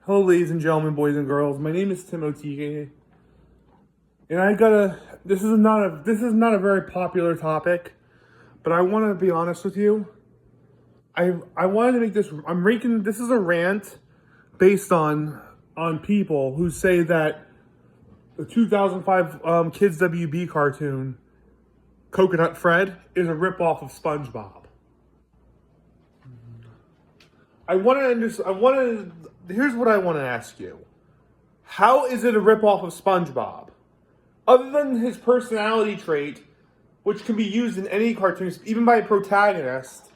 Hello, ladies and gentlemen, boys and girls. My name is Tim Otige, and This is not a very popular topic, but I want to be honest with you. I wanted to make this. This is a rant based on people who say that the 2005 Kids WB cartoon Coconut Fred is a ripoff of SpongeBob. Here's what I want to ask you. How is it a ripoff of SpongeBob? Other than his personality trait, which can be used in any cartoon, even by a protagonist,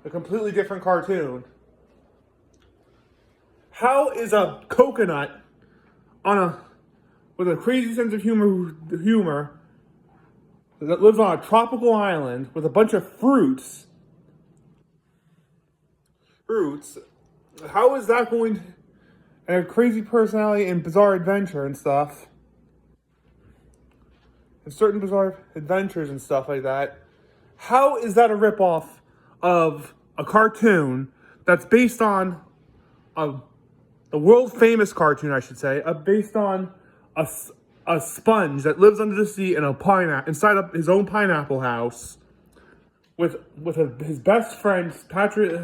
a completely different cartoon. How is a coconut with a crazy sense of humor that lives on a tropical island with a bunch of fruits, how is that going to, and a crazy personality and bizarre adventure and stuff, and certain bizarre adventures and stuff like that, how is that a ripoff of a cartoon that's based on a world famous cartoon, I should say, based on a sponge that lives under the sea in inside of his own pineapple house with his best friend Patrick,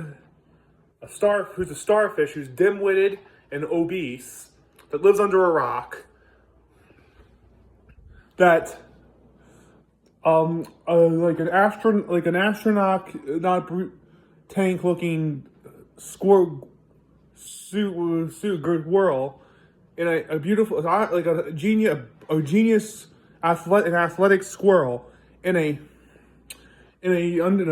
who's a starfish who's dim-witted and obese, that lives under a rock, that like an astronaut not tank looking squirrel squirrel in a beautiful, like a genius athletic squirrel in a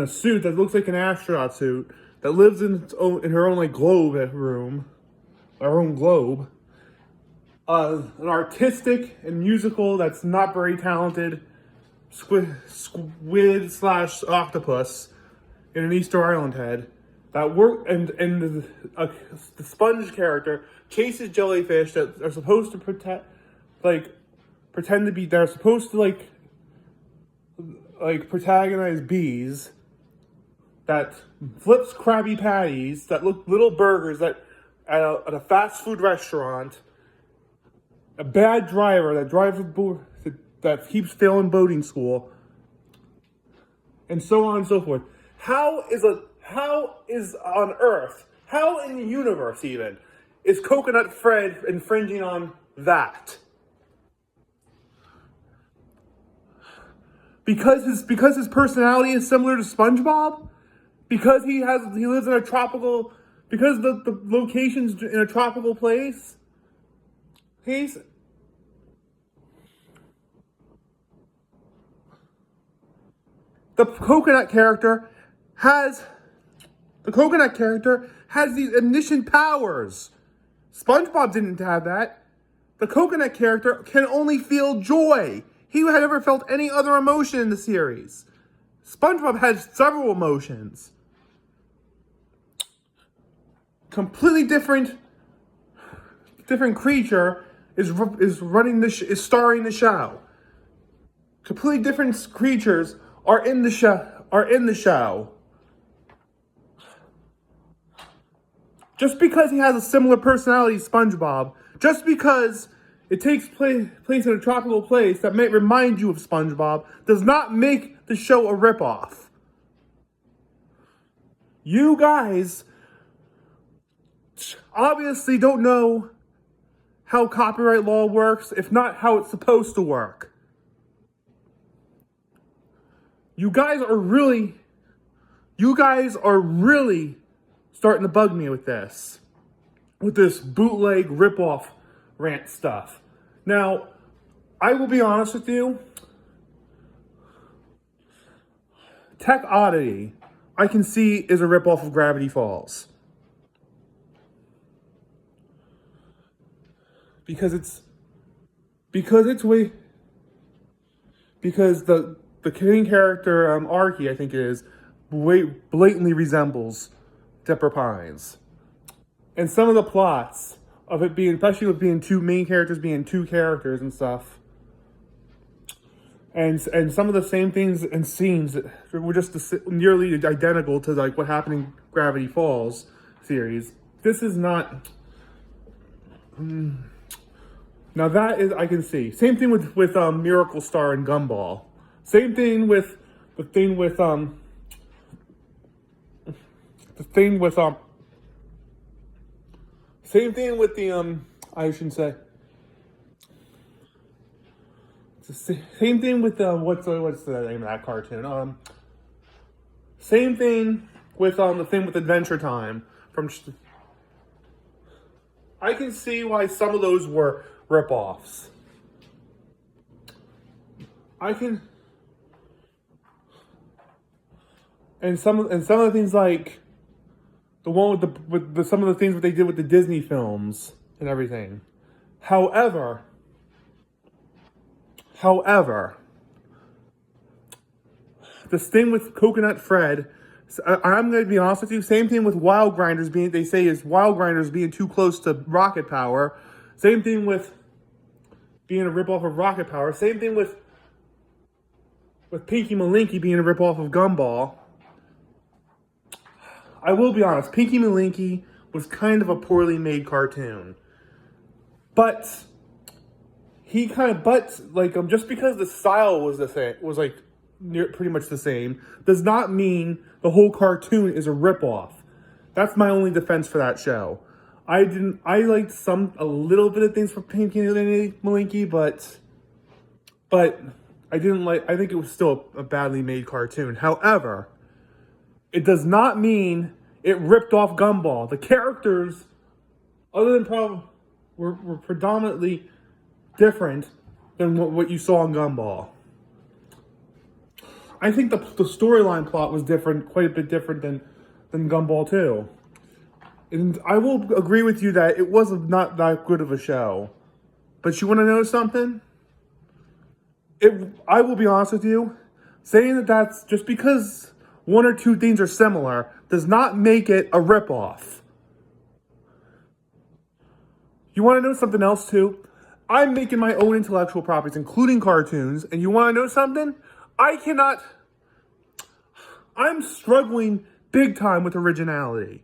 suit that looks like an astronaut suit, that lives in her own like globe room, her own globe. An artistic and musical that's not very talented squid slash octopus in an Easter Island head that work, and the sponge character chases jellyfish that are supposed to pretend to be, they're supposed to like protagonize bees, that flips Krabby Patties that look little burgers that at a fast food restaurant, a bad driver that drives that keeps failing boating school, and so on and so forth. How on earth, how in the universe even, is Coconut Fred infringing on that? Because his personality is similar to SpongeBob? Because he lives in a tropical, because the location's in a tropical place? The coconut character has these omniscient powers. SpongeBob didn't have that. The coconut character can only feel joy. He had never felt any other emotion in the series. SpongeBob has several emotions. Completely different creature is starring the show. Completely different creatures are in the show. Just because he has a similar personality to SpongeBob, just because it takes place in a tropical place that may remind you of SpongeBob, does not make the show a ripoff. You guys obviously don't know how copyright law works, if not how it's supposed to work. You guys are really starting to bug me with this bootleg ripoff rant stuff. Now, I will be honest with you. Tech Oddity, I can see, is a ripoff of Gravity Falls. Because the main character, Archie, I think it is, blatantly resembles Dipper Pines. And some of the plots of it being, especially with being two main characters being two characters and stuff, and some of the same things and scenes that were just nearly identical to like what happened in Gravity Falls series. This is not Now that is, I can see. Same thing with Miracle Star and Gumball. Same thing with the thing with the thing with same thing with the I shouldn't say. It's the same thing with what's the name of that cartoon? Same thing with the thing with Adventure Time from. I can see why some of those were ripoffs. I can, and some of the things like the one with the some of the things that they did with the Disney films and everything. However, this thing with Coconut Fred, I'm going to be honest with you. Same thing with Wild Grinders being, they say is Wild Grinders being too close to Rocket Power. Same thing with being a ripoff of Rocket Power. Same thing with Pinky Malinky being a ripoff of Gumball. I will be honest, Pinky Malinky was kind of a poorly made cartoon. But just because the style was the same, was like pretty much the same, does not mean the whole cartoon is a ripoff. That's my only defense for that show. I liked a little bit of things from Pinky Malinky, but I think it was still a badly made cartoon. However, it does not mean it ripped off Gumball. The characters, other than were predominantly different than what you saw in Gumball. I think the storyline plot was different, quite a bit different than Gumball too. And I will agree with you that it was not that good of a show. But you want to know something? I will be honest with you, saying that's just because one or two things are similar does not make it a ripoff. You want to know something else too? I'm making my own intellectual properties, including cartoons, and you want to know something? I'm struggling big time with originality.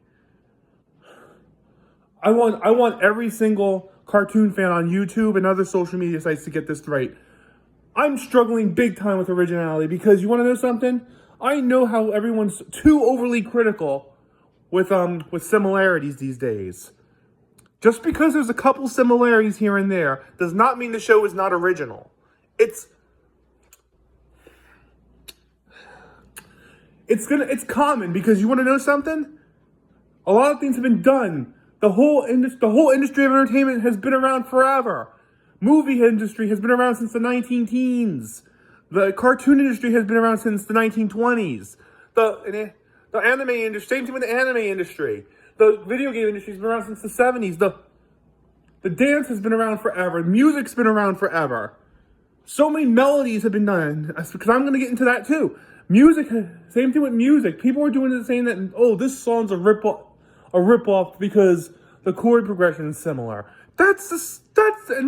I want every single cartoon fan on YouTube and other social media sites to get this right. I'm struggling big time with originality because you want to know something? I know how everyone's too overly critical with similarities these days. Just because there's a couple similarities here and there does not mean the show is not original. It's common because you want to know something? A lot of things have been done. The whole industry of entertainment has been around forever. Movie industry has been around since the 19-teens. The cartoon industry has been around since the 1920s. The anime industry, same thing with the anime industry. The video game industry has been around since the 70s. The dance has been around forever. Music's been around forever. So many melodies have been done. Because I'm going to get into that too. Music, same thing with music. People are doing it saying that, oh, this song's a ripoff because the chord progression is similar. And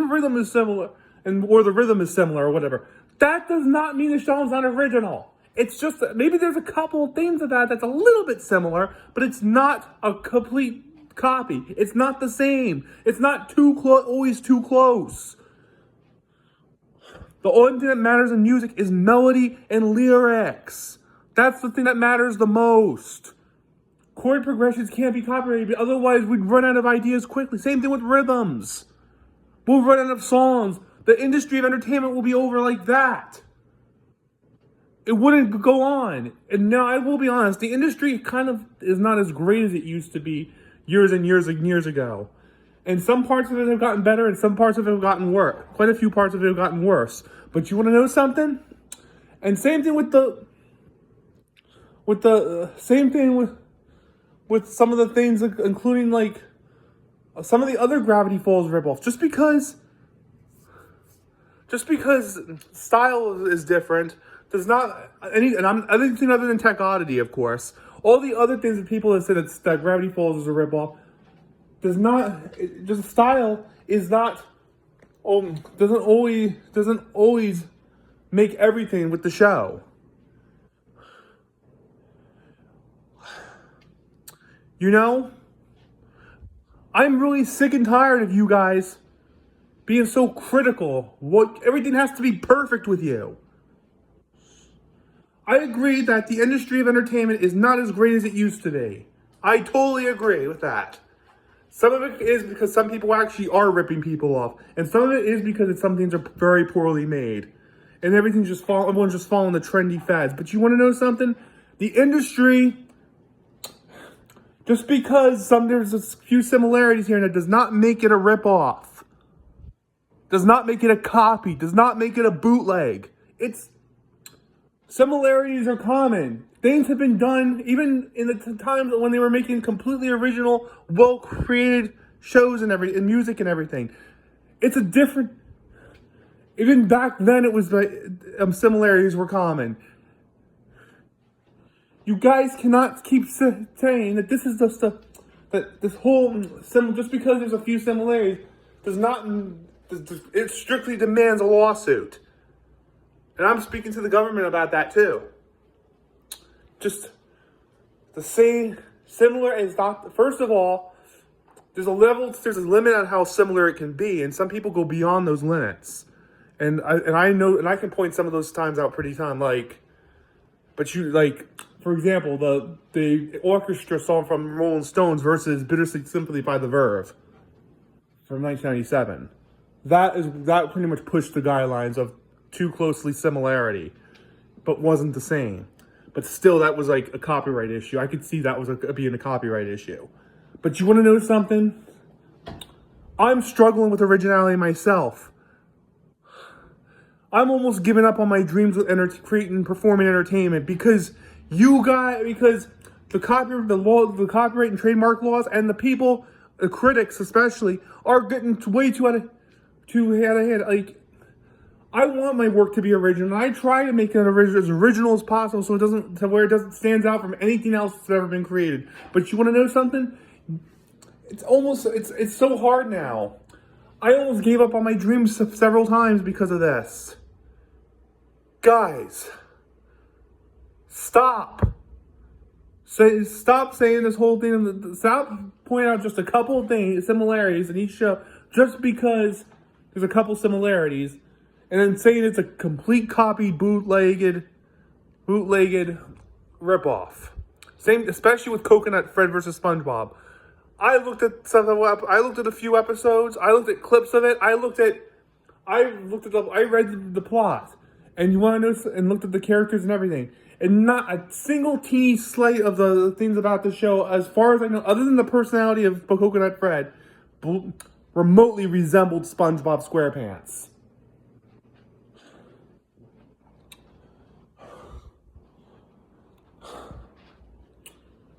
the rhythm is similar, or the rhythm is similar, or whatever. That does not mean the song's not original. It's just maybe there's a couple of things of that's a little bit similar, but it's not a complete copy. It's not the same. It's not always too close. The only thing that matters in music is melody and lyrics. That's the thing that matters the most. Chord progressions can't be copyrighted, otherwise we'd run out of ideas quickly. Same thing with rhythms. We'll run out of songs. The industry of entertainment will be over like that. It wouldn't go on. And now I will be honest, the industry kind of is not as great as it used to be years and years and years ago. And some parts of it have gotten better and some parts of it have gotten worse. Quite a few parts of it have gotten worse. But you want to know something? And same thing with some of the things, including like some of the other Gravity Falls ripoffs. Just because style is different does not and I'm anything other than Tech Oddity, of course. All the other things that people have said that Gravity Falls is a ripoff does not. Just style is not. Doesn't always make everything with the show. You know, I'm really sick and tired of you guys being so critical. Everything has to be perfect with you. I agree that the industry of entertainment is not as great as it used to be. I totally agree with that. Some of it is because some people actually are ripping people off, and some of it is because some things are very poorly made, and everything's just everyone's just following the trendy fads. But you want to know something? The industry, just because there's a few similarities here, and it does not make it a ripoff, does not make it a copy, does not make it a bootleg. Similarities are common. Things have been done even in the times when they were making completely original, well-created shows and music and everything. It's a different. Even back then, it was similarities were common. You guys cannot keep saying that this is just that this whole just because there's a few similarities does not. It strictly demands a lawsuit. And I'm speaking to the government about that too. Just the same, similar is not. First of all, there's a limit on how similar it can be, and some people go beyond those limits. And I know, and I can point some of those times out pretty time. For example, the orchestra song from Rolling Stones versus "Bittersweet Sympathy" by The Verve from 1997. That pretty much pushed the guidelines of too closely similarity, but wasn't the same. But still, that was like a copyright issue. I could see that was being a copyright issue. But you want to know something? I'm struggling with originality myself. I'm almost giving up on my dreams with creating and performing entertainment because the copyright and trademark laws, and the people, the critics especially, are getting way too out of hand. Like, I want my work to be original. I try to make it as original as possible, so it stands out from anything else that's ever been created. But you want to know something? It's so hard now. I almost gave up on my dreams several times because of this. Guys, stop. Stop saying this whole thing. Stop pointing out just a couple of similarities in each show, just because there's a couple similarities. And then saying it's a complete copy, bootlegged ripoff. Same, especially with Coconut Fred versus SpongeBob. I looked at a few episodes. I looked at clips of it. I read the plot, and you want to know, and looked at the characters and everything, and not a single teeny slight of the things about the show, as far as I know, other than the personality of Coconut Fred, remotely resembled SpongeBob SquarePants.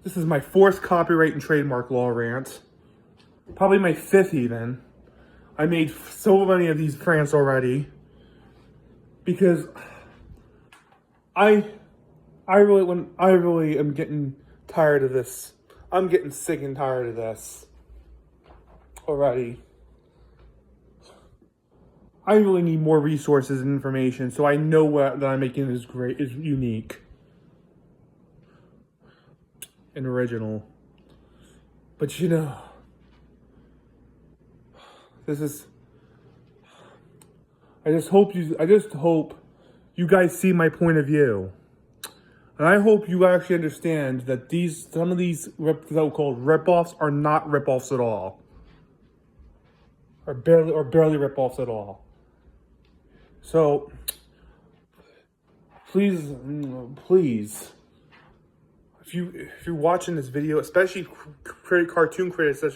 This is my 4th copyright and trademark law rant. Probably my 5th even. I made so many of these rants already. Because I really am getting tired of this. I'm getting sick and tired of this already. I really need more resources and information so I know what that I'm making is unique and original. But I just hope you guys see my point of view. And I hope you actually understand that some of these so-called ripoffs are not ripoffs at all. Or barely ripoffs at all. So please, if you're watching this video, especially cartoon critics such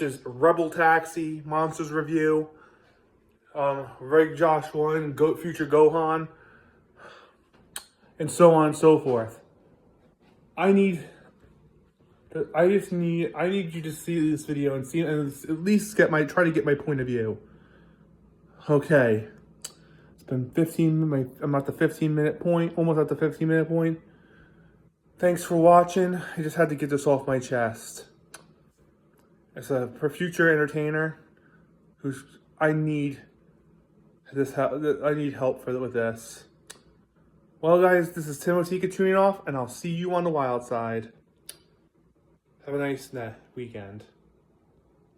as Rebel Taxi, Monsters Review, Reg Joshua, and Future Gohan, and so on and so forth. I need you to see this video and at least try to get my point of view. Okay. It's been 15, I'm at the 15-minute point, almost at the 15-minute point. Thanks for watching. I just had to get this off my chest. As a future entertainer, I need help with this. Well, guys, this is Timothy tuning off, and I'll see you on the wild side. Have a nice weekend.